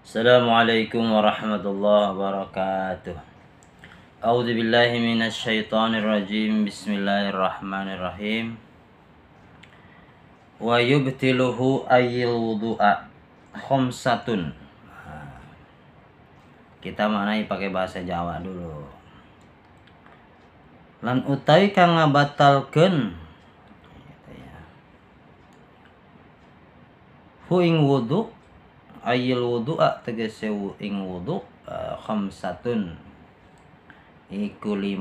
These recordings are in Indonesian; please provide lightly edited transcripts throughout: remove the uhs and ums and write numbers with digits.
Assalamualaikum warahmatullahi wabarakatuh. A'udzu billahi minasyaitonir rajim. Bismillahirrahmanirrahim. Wa yubtiluhu ayyil wudu'a khamsatun. Kita maknai pakai bahasa Jawa dulu. Lan utawi kang ngabatalkeun hu ing wudu ayyil wudu'a tegese ing wudu khamsatun iku 5.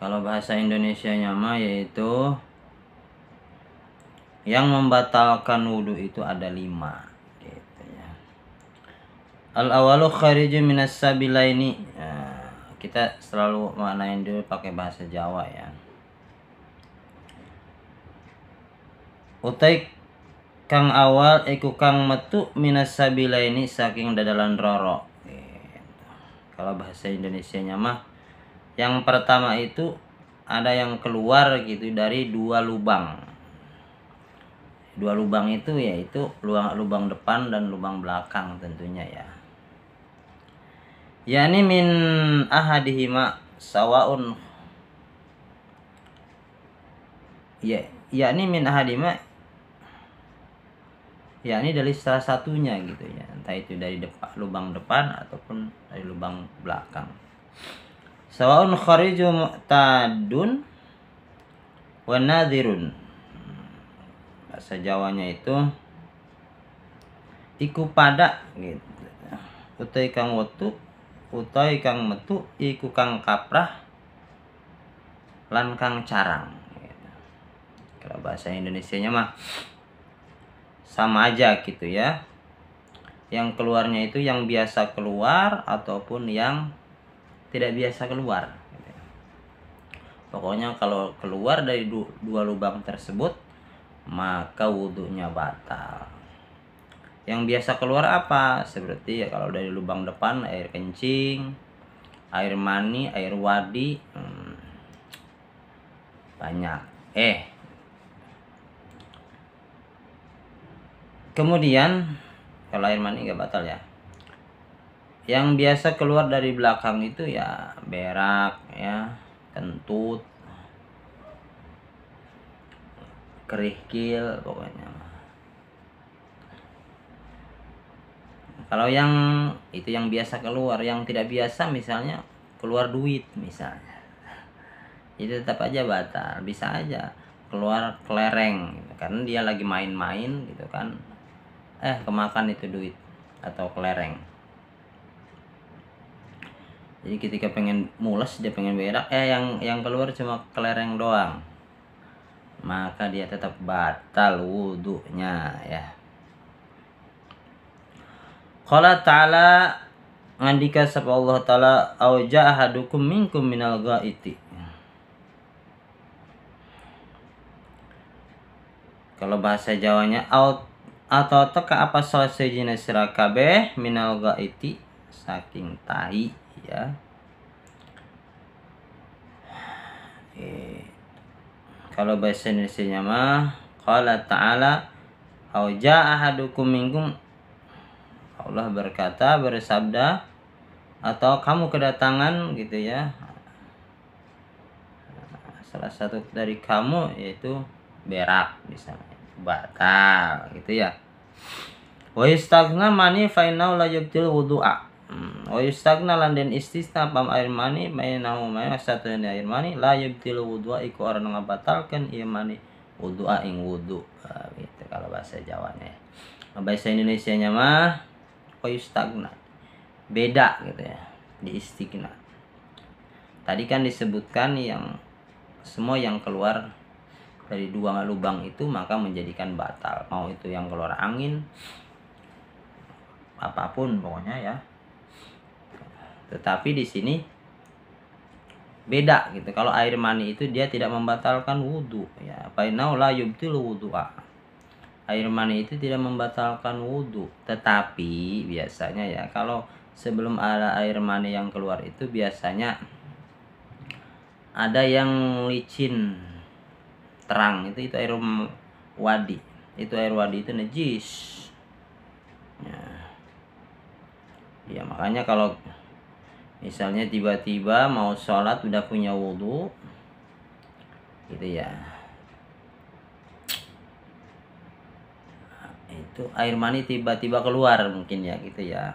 Kalau bahasa Indonesianya mah yaitu yang membatalkan wudu itu ada 5 gitu ya. Al awalu khariju minas sabilaini. Kita selalu maknain dulu pakai bahasa Jawa ya. Utai kang awal iku kang metu minas sabilaini saking dadalan roro. Kalau bahasa Indonesianya mah yang pertama itu ada yang keluar gitu dari 2 lubang. 2 lubang itu yaitu lubang depan dan lubang belakang tentunya ya. Yani min ahadihima sawaun ya, yakni min ahadihima yakni dari salah satunya gitu ya, entah itu dari lubang depan ataupun dari lubang belakang. Sawaun khariju mu'tadun wa nadhirun. Bahasa Jawanya itu iku pada gitu. Utai kang wetu utai kang metu iku kang kaprah lan kang carang gitu. Kalau bahasa Indonesianya mah sama aja gitu ya. Yang keluarnya itu yang biasa keluar ataupun yang tidak biasa keluar gitu. Pokoknya kalau keluar dari 2 lubang tersebut maka wudhunya batal. Yang biasa keluar apa? Seperti ya kalau dari lubang depan air kencing, air mani, air wadi, banyak. Kemudian kalau air mani nggak batal ya. Yang biasa keluar dari belakang itu ya berak ya, kentut, kerikil pokoknya. Kalau yang itu yang biasa keluar, yang tidak biasa misalnya keluar duit misalnya, itu tetap aja batal. Bisa aja keluar kelereng gitu, karena dia lagi main-main gitu kan, kemakan itu duit atau kelereng. Jadi ketika pengen mules, dia pengen berak, yang keluar cuma kelereng doang, maka dia tetap batal wudunya ya. Qala ta'ala, ngandika sapa Allah ta'ala, au ja'ahadukum minkum minal ghaiti. Kalau bahasa Jawanya atau teka apa salah sejina sira kabeh minal ghaiti saking tai ya. Kalau bahasa Indonesianya mah qala ta'ala au ja'ahadukum minkum, Allah berkata, bersabda, atau kamu kedatangan gitu ya, salah satu dari kamu yaitu berak misalnya, batal gitu ya. Wa yastagna mani fa innahu la yubtil wudu'a. Wa yastagna lan den istisna pam air mani mainahu main satu air mani la yubtil wudu'a iku orang ngabatalkeun ieu mani wudu'a ing wudu. Gitu kalau bahasa Jawanya. Bahasa Indonesianya mah yustagna, beda gitu ya, di istigna. Tadi kan disebutkan yang semua yang keluar dari 2 lubang itu maka menjadikan batal, mau itu yang keluar angin apapun pokoknya ya. Tetapi di sini beda gitu. Kalau air mani itu dia tidak membatalkan wudu ya. Fa innahu la yubtilu wudu'a. Air mani itu tidak membatalkan wudhu, tetapi biasanya ya kalau sebelum ada air mani yang keluar itu biasanya ada yang licin terang, itu air wadi. Itu air wadi itu najis. Ya makanya kalau misalnya tiba-tiba mau sholat udah punya wudhu gitu ya, itu air mani tiba-tiba keluar mungkin ya gitu ya,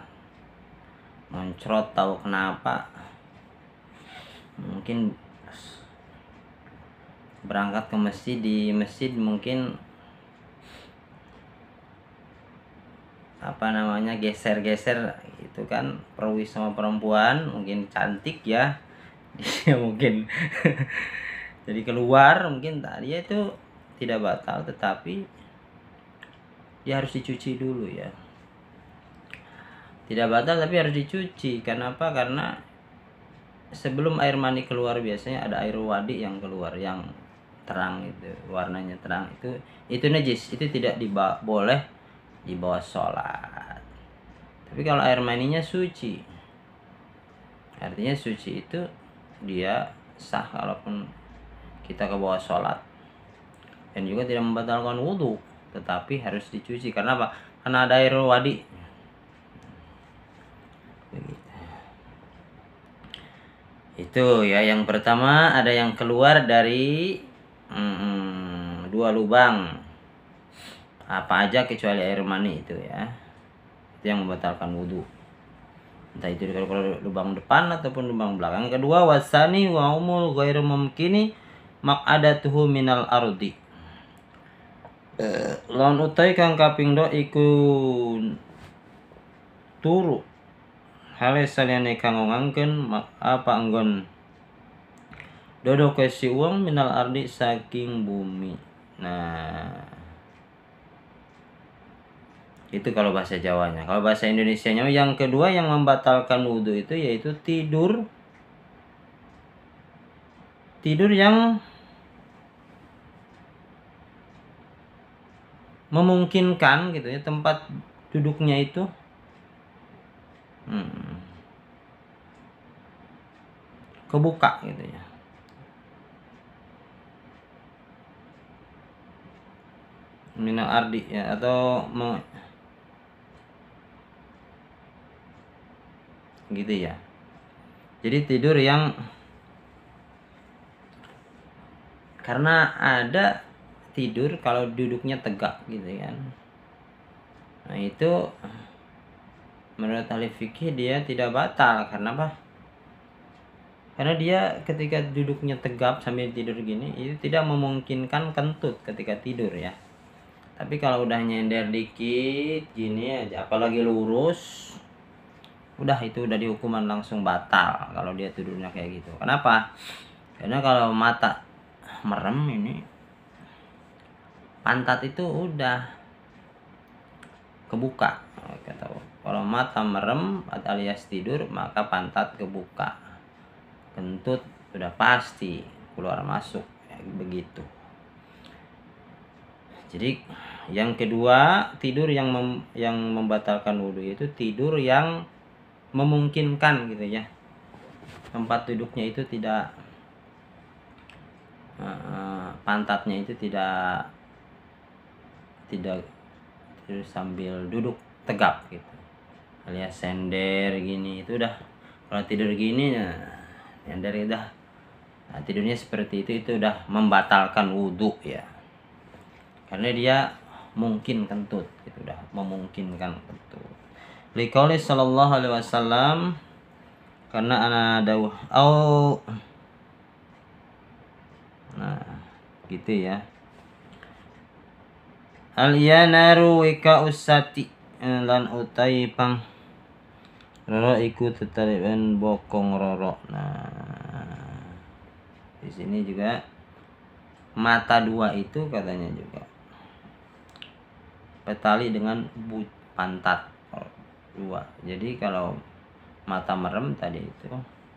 moncrot tahu kenapa, mungkin berangkat ke masjid, di masjid mungkin apa namanya geser-geser itu kan, perwis sama perempuan mungkin cantik ya dia mungkin jadi keluar, mungkin tadi itu tidak batal tetapi dia harus dicuci dulu ya, tidak batal tapi harus dicuci. Kenapa? Karena sebelum air mani keluar biasanya ada air wadi yang keluar yang terang, itu warnanya terang, itu najis, itu tidak boleh dibawa sholat. Tapi kalau air maninya suci, artinya suci itu dia sah kalaupun kita ke bawah sholat, dan juga tidak membatalkan wudhu, tetapi harus dicuci. Karena apa? Karena ada air wadi. Itu ya, yang pertama ada yang keluar dari dua lubang, apa aja kecuali air mani itu ya, itu yang membatalkan wudhu, entah itu kalau lubang depan ataupun lubang belakang. Kedua, wasani wa umul ghairu mumkini maq'adatuhu minal ardi, lawan utai kang kaping do iku turu hale saliyane kang ngangkeun apa anggon dodo ke si uang minal ardi saking bumi. Nah itu kalau bahasa Jawanya. Kalau bahasa Indonesianya, yang kedua yang membatalkan wudhu itu yaitu tidur yang memungkinkan gitu ya, tempat duduknya itu kebuka gitu ya. Minal ardi ya, atau gitu ya. Jadi tidur yang, karena ada tidur kalau duduknya tegak gitu kan. Nah itu menurut ahli fikih dia tidak batal. Karena apa? Karena dia ketika duduknya tegap sambil tidur gini, itu tidak memungkinkan kentut ketika tidur ya. Tapi kalau udah nyender dikit gini aja, apalagi lurus, udah itu udah dihukuman langsung batal kalau dia tidurnya kayak gitu. Kenapa? Karena kalau mata merem ini, pantat itu udah kebuka. Kalau mata merem alias tidur, maka pantat kebuka, kentut sudah pasti keluar masuk ya, begitu. Jadi yang kedua, tidur yang membatalkan wudhu itu tidur yang memungkinkan gitu ya, tempat duduknya itu tidak pantatnya itu tidak sambil duduk tegap gitu, alias sender gini. Itu udah, kalau tidur gini ya sender udah, nah, tidurnya seperti itu udah membatalkan wudhu ya, karena dia mungkin kentut, itu udah memungkinkan kentut. Liqauli sallallahu alaihi wasallam, karena ana dawuh nah gitu ya. Al-yanaru wika usati, lan utai pang roro iku tetariban bokong roro. Nah di sini juga mata dua itu katanya juga petali dengan pantat dua. Jadi kalau mata merem tadi itu,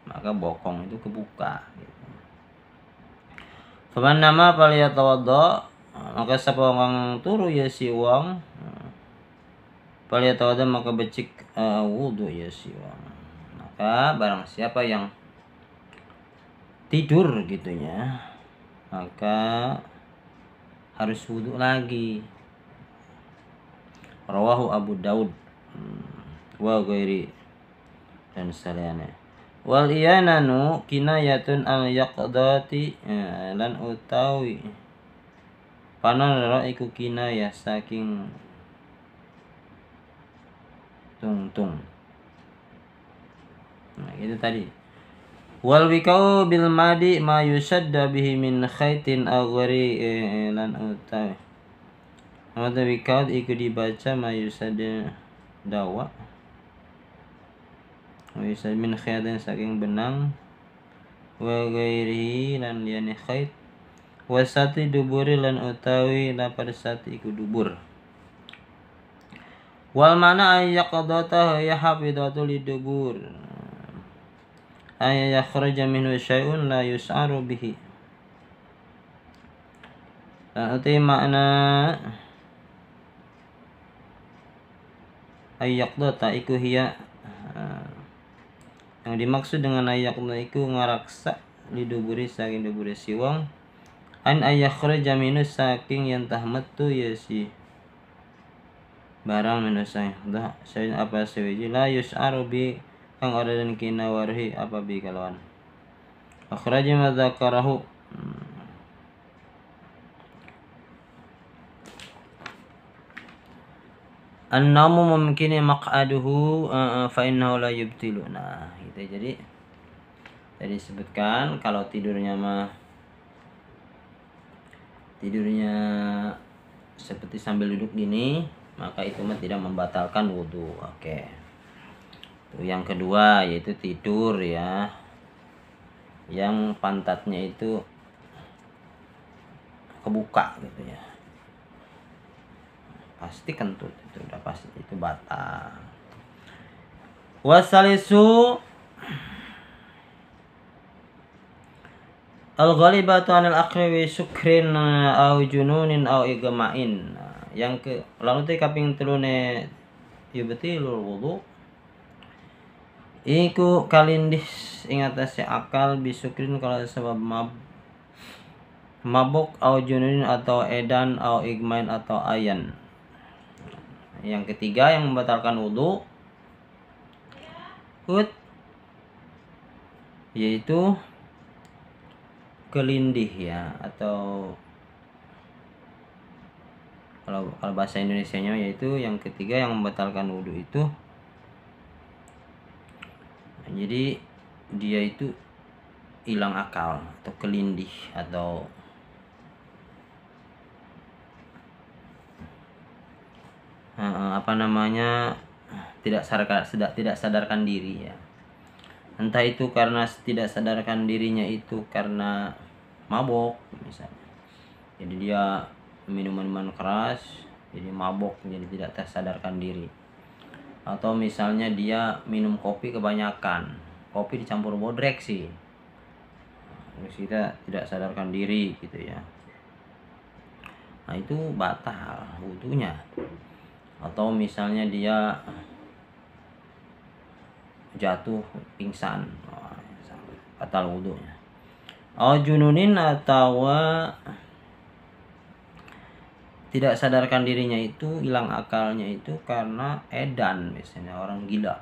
maka bokong itu kebuka gitu. Faman nama paliyatawaddo, maka sapa wong turu ya si wong, paliyatawaddo maka becik wudu ya si wong. Maka barang siapa yang tidur gitunya, maka harus wudu lagi. Rawahu Abu Daud wa ghairi dan saliannya. Wal iyananu kinayatun al yaqdati lan utawi pananara iku kinayah saking tung. Nah, itu tadi. Wal wikau bil madi ma yusadda bihi min khaitin aw ghari lan utawi. Mata wikau iku dibaca ma yusadda dawa. Ma yusadda min khaitin saking benang wa ghairihi lan liyane khait. Wasati duburi lan utawi lapar sati iku dubur. Wal mana ayyaqadata ya hafidatu lidubur. Ay yakhraja minhu syai'un la yus'aru bihi. Dan itu makna ayyaqdata iku hiya yang dimaksud dengan ayyaqdata iku ngaraksa liduburi saking duburi si wong an ayakhraja minhu saking yang tah metu ya si barang minhu saking dah syai'un apa sewiji la yus'aru bi kang ora dan kina warhi apa bi kalawan akhraja ma dzakarahu an-namu mungkin maq'aduhu fa innahu la yubtilu. Nah gitu. Jadi tadi disebutkan kalau tidurnya seperti sambil duduk gini maka itu mah tidak membatalkan wudu. Oke. Yang kedua yaitu tidur ya, yang pantatnya itu kebuka gitu ya, pasti kentut, itu udah pasti itu batal. Wasalisu al-ghalibatu anil aqli wa sukrin au jununin au igma'in. Yang ke lalu teh kaping 3 ne yubtilul wudu iku kalindih ing atase akal bisukrin kalau sebab mabuk au jununin atau edan au igmain atau ayan. Yang ketiga yang membatalkan wudu yaitu kelindih ya, atau kalau bahasa Indonesianya yaitu yang ketiga yang membatalkan wudu itu. Jadi dia itu hilang akal atau kelindih atau tidak sadarkan diri ya. Entah itu karena tidak sadarkan dirinya itu karena mabok misalnya. Jadi dia minuman keras jadi mabok, jadi tidak tersadarkan diri. Atau misalnya dia minum kopi kebanyakan, kopi dicampur bodrek sih, terus kita tidak sadarkan diri gitu ya. Nah itu batal wudunya. Atau misalnya dia jatuh pingsan, batal wudunya. Jununin atau tidak sadarkan dirinya itu, hilang akalnya itu karena edan, misalnya orang gila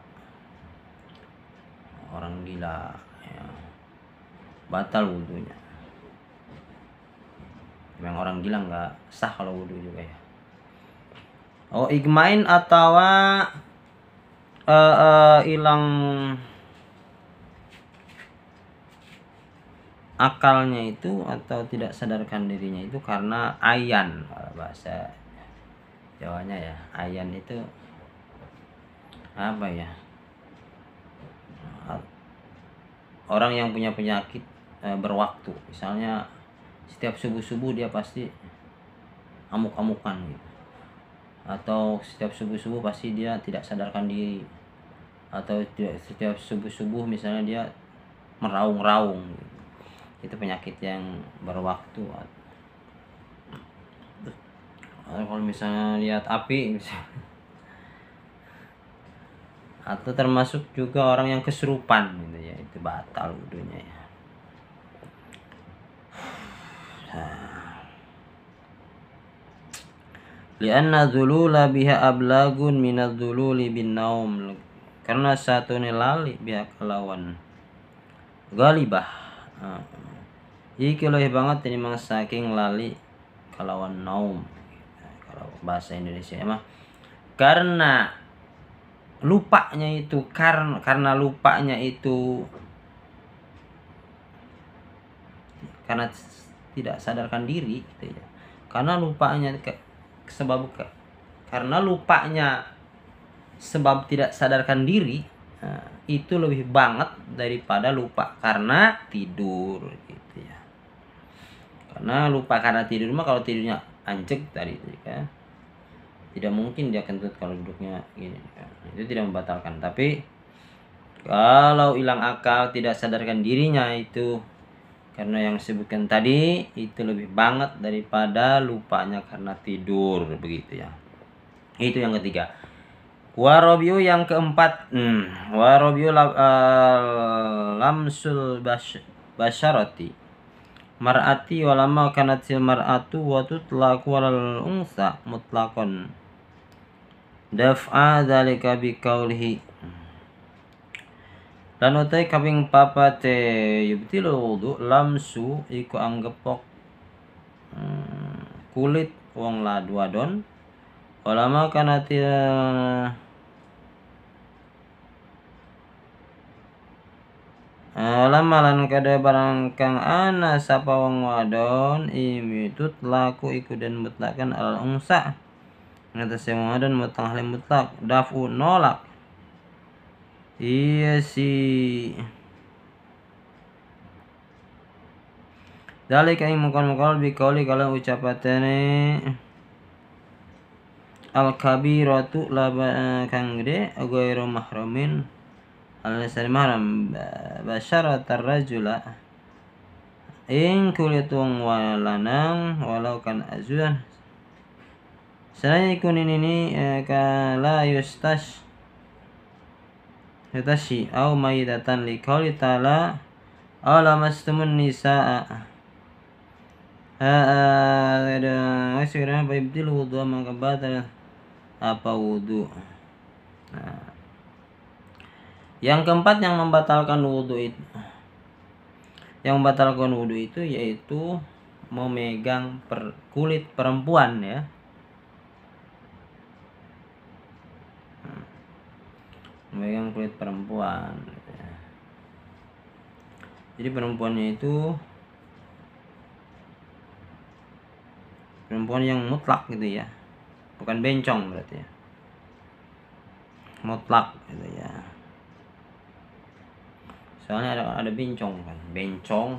ya, batal wudunya. Memang orang gila nggak sah kalau wudu juga ya. Igmain atau hilang akalnya itu atau tidak sadarkan dirinya itu karena ayan, bahasa Jawanya ya. Ayan itu apa ya, orang yang punya penyakit berwaktu, misalnya setiap subuh dia pasti amuk-amukan gitu, atau setiap subuh pasti dia tidak sadarkan diri, atau setiap subuh misalnya dia meraung-raung gitu. Itu penyakit yang berwaktu. Kalau misalnya lihat api misalnya. Atau termasuk juga orang yang kesurupan gitu ya, itu batal wudunya ya. Lianna dzulula biha ablagun minadz-dzululi bin naum, karena satu lali biak lawan galibah. Iki lebih banget ini memang saking lali kalawan naum. Kalau bahasa Indonesia mah karena lupanya itu karena lupanya itu karena tidak sadarkan diri gitu ya. Karena lupanya karena lupanya sebab tidak sadarkan diri, itu lebih banget daripada lupa karena tidur gitu ya. Karena lupa karena tidur mah kalau tidurnya anjek tadi kan tidak mungkin dia kentut kalau duduknya gini kan. Itu tidak membatalkan, tapi kalau hilang akal tidak sadarkan dirinya itu karena yang disebutkan tadi itu lebih banget daripada lupanya karena tidur begitu ya. Itu yang ketiga. Warobiu yang keempat. Warobiu lamsul basyarati mar'ati walama kanatil mar'atu wa tutlaqu walal unsa mutlaqan daf'a dzalika biqaulihi. Dan utai kaping papate yubtilu wudu lamsu iku anggepok kulit wong wadon walama kanatil lamalan kada barang kang ana sapa wong wadon imitut laku iku dan mutlakan al unsa ngatasi wong wadon mutlak mutlak dafu nolak. Iya sih. Dalika ing mukal bikauli kalau ucapatane al kabiratu laba kang gede ghairu mahramin al-lisani mahram basyaratar rajula ing kulit wong lanang walau kan azuan selain ikun ini kala yutashi au maidatan liqauli ta'ala aw lamastumun nisaa ada maksudnya baibdil wudu maka batal apa wudu. Yang keempat yang membatalkan wudu itu yaitu memegang kulit perempuan ya. Memegang kulit perempuan. Jadi perempuannya itu perempuan yang mutlak gitu ya, bukan bencong berarti ya, mutlak gitu ya. Soalnya ada bencong kan, bencong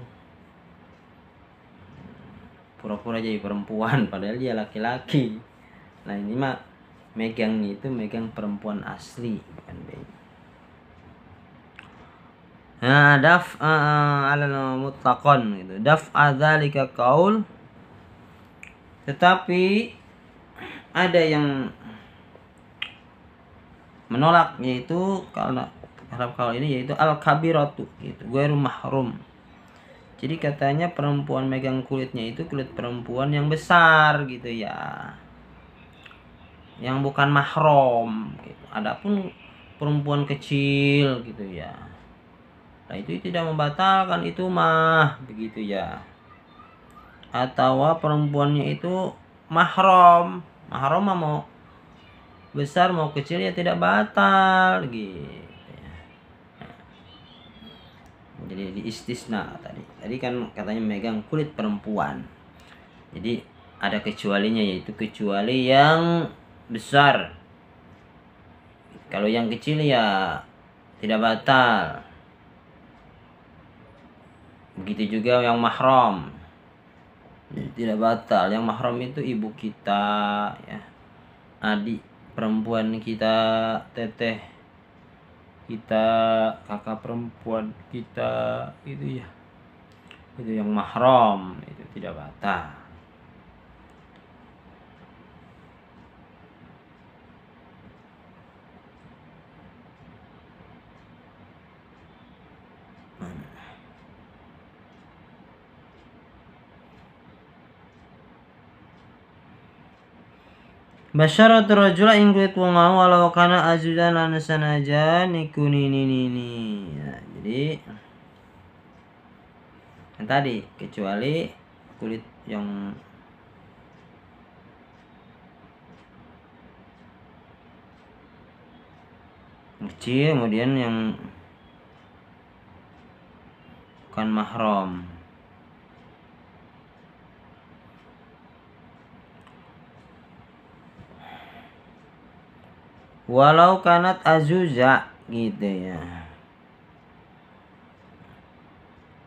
pura-pura jadi perempuan padahal dia laki-laki. Nah ini mah megangnya itu megang perempuan asli bukan bencong. Nah, ala mutlaqan gitu. Dzalika qaul. Tetapi ada yang menolak yaitu kalau ini yaitu al kabiratu gitu, ghairu mahrum. Jadi katanya perempuan megang kulitnya itu kulit perempuan yang besar gitu ya. Yang bukan mahram gitu. Adapun perempuan kecil gitu ya. Nah itu tidak membatalkan itu mah begitu ya. Atau perempuannya itu mahram mah mau besar mau kecil ya tidak batal gitu ya. Jadi di istisna tadi kan katanya megang kulit perempuan, jadi ada kecualinya yaitu kecuali yang besar. Kalau yang kecil ya tidak batal. Begitu juga yang mahram tidak batal. Yang mahram itu ibu kita ya, adik perempuan kita, teteh kita, kakak perempuan kita itu ya, itu yang mahram itu tidak batal. Basyaratu rajula ing kulit wong mau walau kana azuzan lan sanajan niku nini. Nah, jadi yang tadi kecuali kulit yang kecil, kemudian yang bukan mahram. Walau kanat azuza gitu ya.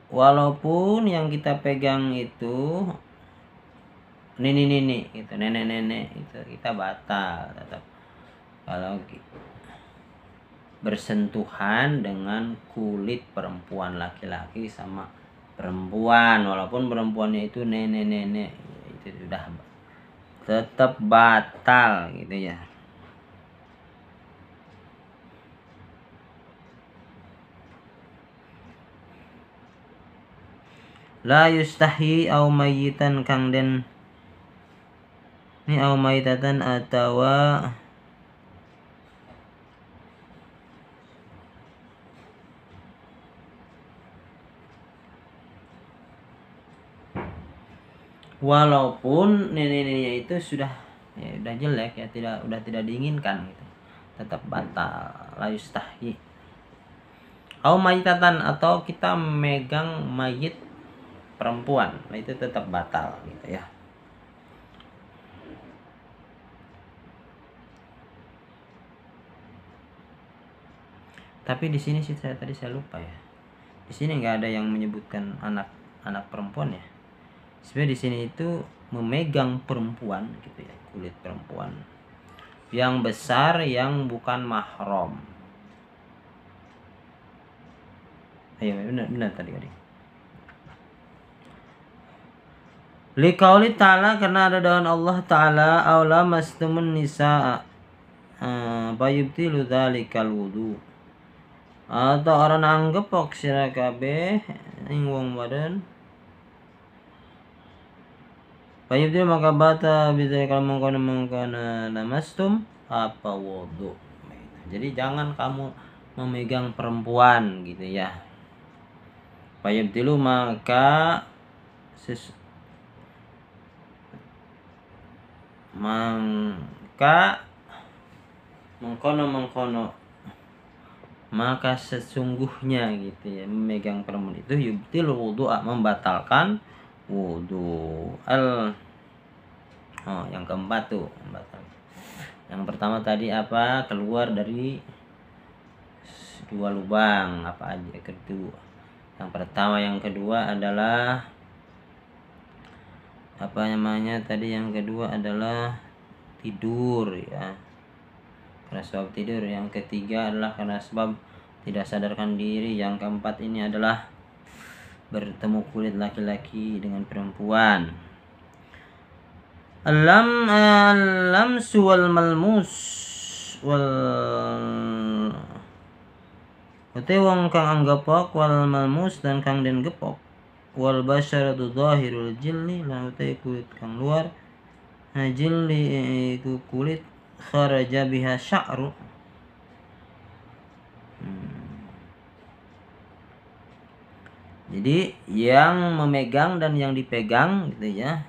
Walaupun yang kita pegang itu nini gitu, nenek itu kita batal tetap kalau bersentuhan dengan kulit perempuan, laki-laki sama perempuan, walaupun perempuannya itu nenek itu sudah tetap batal gitu ya. La yustahi au mayitan kang den ini au mayitatan atawa walaupun nenek-neneknya itu sudah jelek ya, udah tidak diinginkan gitu, tetap batal. La yustahi au mayitatan atau kita megang mayit perempuan, nah itu tetap batal gitu ya. Tapi di sini sih tadi saya lupa ya. Di sini nggak ada yang menyebutkan anak perempuan ya. Sebenarnya di sini itu memegang perempuan gitu ya, kulit perempuan yang besar yang bukan mahram. Ayo benar tadi. Liqauli ta'ala, karena ada daun Allah ta'ala, aula mastumun nisaa bayubtilu dzalikal wudu. Atau orang anggepok sira kabeh ing wong badan bayubtilu maka bata bisa kalau mengkono namastum apa wudu. Jadi jangan kamu memegang perempuan gitu ya. Bayubtilu maka mengkono maka sesungguhnya gitu ya, memegang perempuan itu yubtil wudu, membatalkan wudu. Yang keempat tuh membatal. Yang pertama tadi apa? Keluar dari 2 lubang apa aja. Kedua yang pertama, yang kedua adalah apa namanya tadi, yang kedua adalah tidur ya, karena sebab tidur. Yang ketiga adalah karena sebab tidak sadarkan diri. Yang keempat ini adalah bertemu kulit laki-laki dengan perempuan. Alam suwal malmus wal uti wong kang anggepok wal malmus dan kang den gepok wal basyaratu zahirul jilli lan uti kulit kang luar jilli iku kulit kharaja biha sya'ru. Jadi yang memegang dan yang dipegang gitu ya,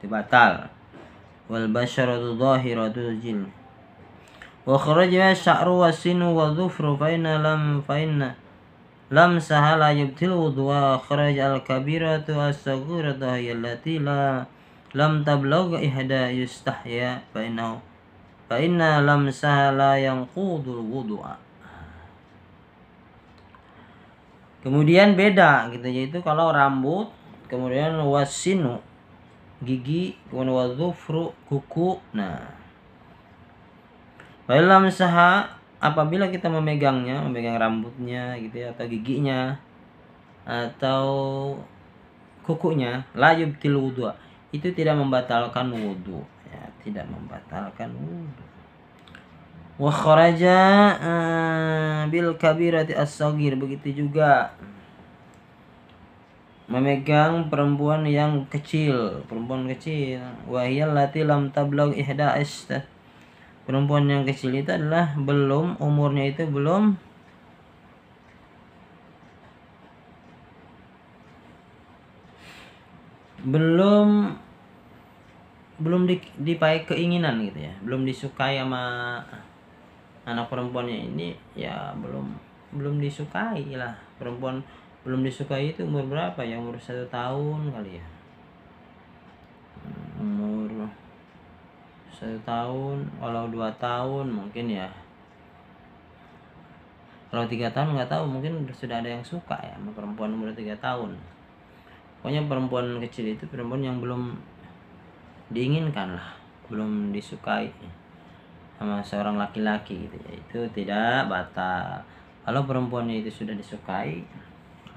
itu batal. Wal basyaratu zahiratul jil wa kharaja sya'ru wasinu wa dhufru fa inna lam sahala yubtil wudu wa kharaja al kabiratu as-saghiratu allati lam tablugh ihda yustahya fa inna lam sahala yanqudul wudu'a. Kemudian beda gitu, yaitu kalau rambut, kemudian wasinu gigi, kemudian wadzufru kuku. Nah, fa'ilam saha apabila kita memegang rambutnya gitu ya, atau giginya atau kukunya, la yubtil wudu, itu tidak membatalkan wudu ya, tidak membatalkan wudu. Wa kharaja bil kabirati as-saghir, begitu juga memegang perempuan yang kecil, perempuan kecil. Wahiyal lati lam tablagh ihda ashta. Perempuan yang kecil itu adalah belum, umurnya itu belum dipakai keinginan gitu ya, belum disukai sama anak perempuannya ini, ya belum disukai lah. Perempuan belum disukai itu umur berapa ya? Umur 1 tahun kali ya, umur 1 tahun. Kalau 2 tahun mungkin ya, kalau 3 tahun nggak tahu, mungkin sudah ada yang suka ya sama perempuan umur 3 tahun. Pokoknya perempuan kecil itu perempuan yang belum diinginkan lah, belum disukai sama seorang laki-laki gitu ya, itu tidak batal. Kalau perempuannya itu sudah disukai,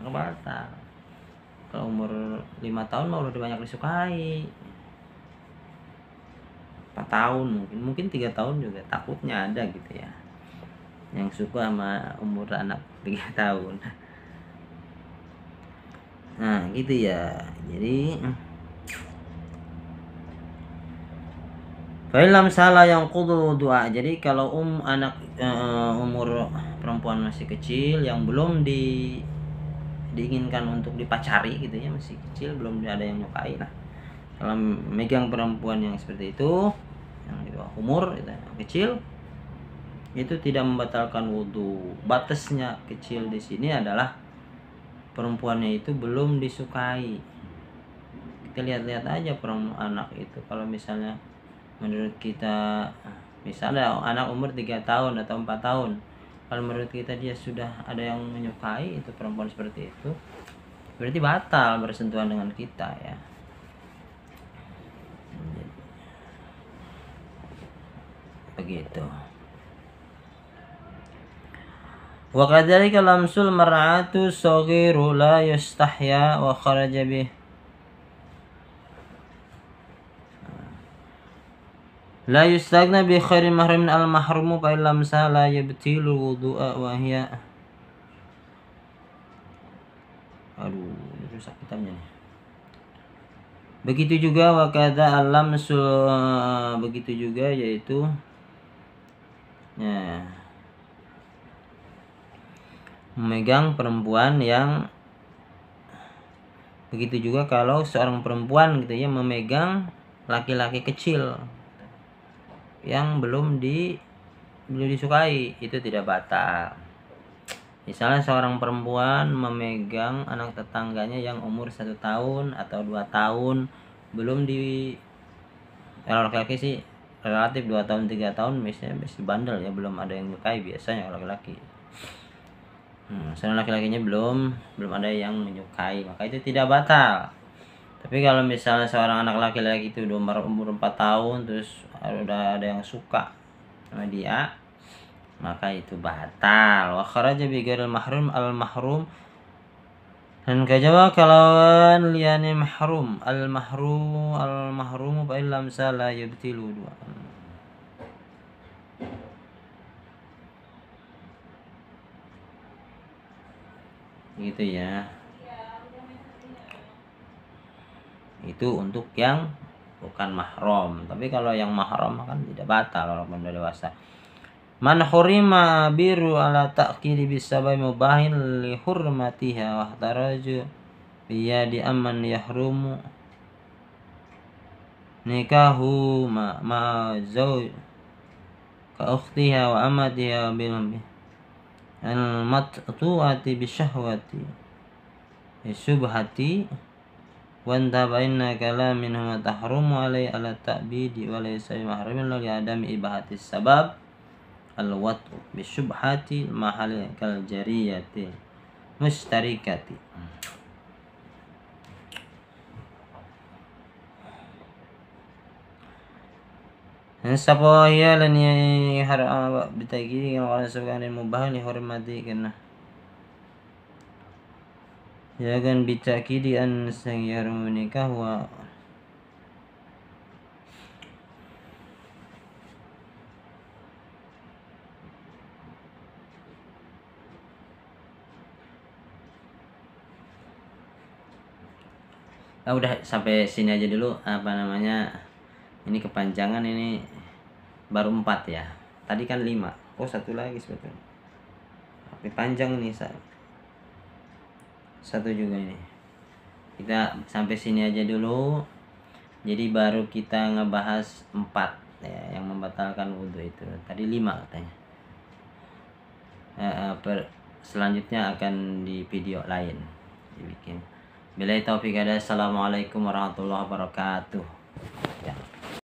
maka batal. Kalau umur 5 tahun mau udah banyak disukai. 4 tahun mungkin 3 tahun juga takutnya ada gitu ya yang suka sama umur anak 3 tahun. Nah gitu ya. Jadi film salah yang kudu doa. Jadi kalau anak umur perempuan masih kecil yang belum diinginkan untuk dipacari gitu ya, masih kecil, belum ada yang nyukai. Nah kalau megang perempuan yang seperti itu, yang di bawah umur gitu, yang kecil, itu tidak membatalkan wudhu. Batasnya kecil di sini adalah perempuannya itu belum disukai. Kita lihat-lihat aja anak itu, kalau misalnya menurut kita, misalnya anak umur 3 tahun atau 4 tahun, kalau menurut kita dia sudah ada yang menyukai itu perempuan seperti itu, berarti batal bersentuhan dengan kita ya. Begitu. Wa kadzalika lamsul mar'atu saghiru la yustahya wa kharaja bih. La yustagna bi khairi mahrimin al mahrumu fa illam la yabtilu wudu'a wa hiya. Aduh, rusak kitabnya nih. Begitu juga wa kadza alam begitu juga, yaitu ya, memegang perempuan yang, begitu juga kalau seorang perempuan gitu ya memegang laki-laki kecil yang belum disukai, itu tidak batal. Misalnya seorang perempuan memegang anak tetangganya yang umur 1 tahun atau 2 tahun, belum kalau laki-laki sih relatif 2 tahun 3 tahun misalnya masih bandel ya, belum ada yang menyukai biasanya laki-laki. Misalnya laki-lakinya belum ada yang menyukai, maka itu tidak batal. Tapi kalau misalnya seorang anak laki-laki itu umur 4 tahun terus udah ada yang suka sama dia, maka itu batal. Wa kharaja bi ghairil mahrum al mahrum, dan kajaba kalawan liyane mahrum al mahrum fa illam sala yubtilu dua. Gitu ya. Itu untuk yang bukan mahram. Tapi kalau yang mahram kan tidak batal walaupun sudah dewasa. Man hurima biru ala ta'kidi bisabai mubahin li hurmatiha wa ihtaraju biyadi amman yahrumu nikahu ma zawj ka ukhtiha wa amatiha bil al mattu'ati bi syahwati subhati wa antabainna kalamin huma tahrumu alai ala ta'bidi wa laysa mahramin li adami ibahati sabab al-watu bisyubhati mahal kal jariyati mustarikati. Sapa ya lan har bitagi kalau sebagai mubah li hormati kana ya kan bitakidi an sayyaru nikah wa Udah sampai sini aja dulu, apa namanya, ini kepanjangan, ini baru 4 ya, tadi kan 5. Oh, satu lagi sebetulnya tapi panjang nih, satu juga ini. Kita sampai sini aja dulu, jadi baru kita ngebahas 4 ya, yang membatalkan wudhu itu. Tadi 5 katanya. Selanjutnya akan di video lain dibikin. Billahi taufiq, assalamualaikum warahmatullahi wabarakatuh ya.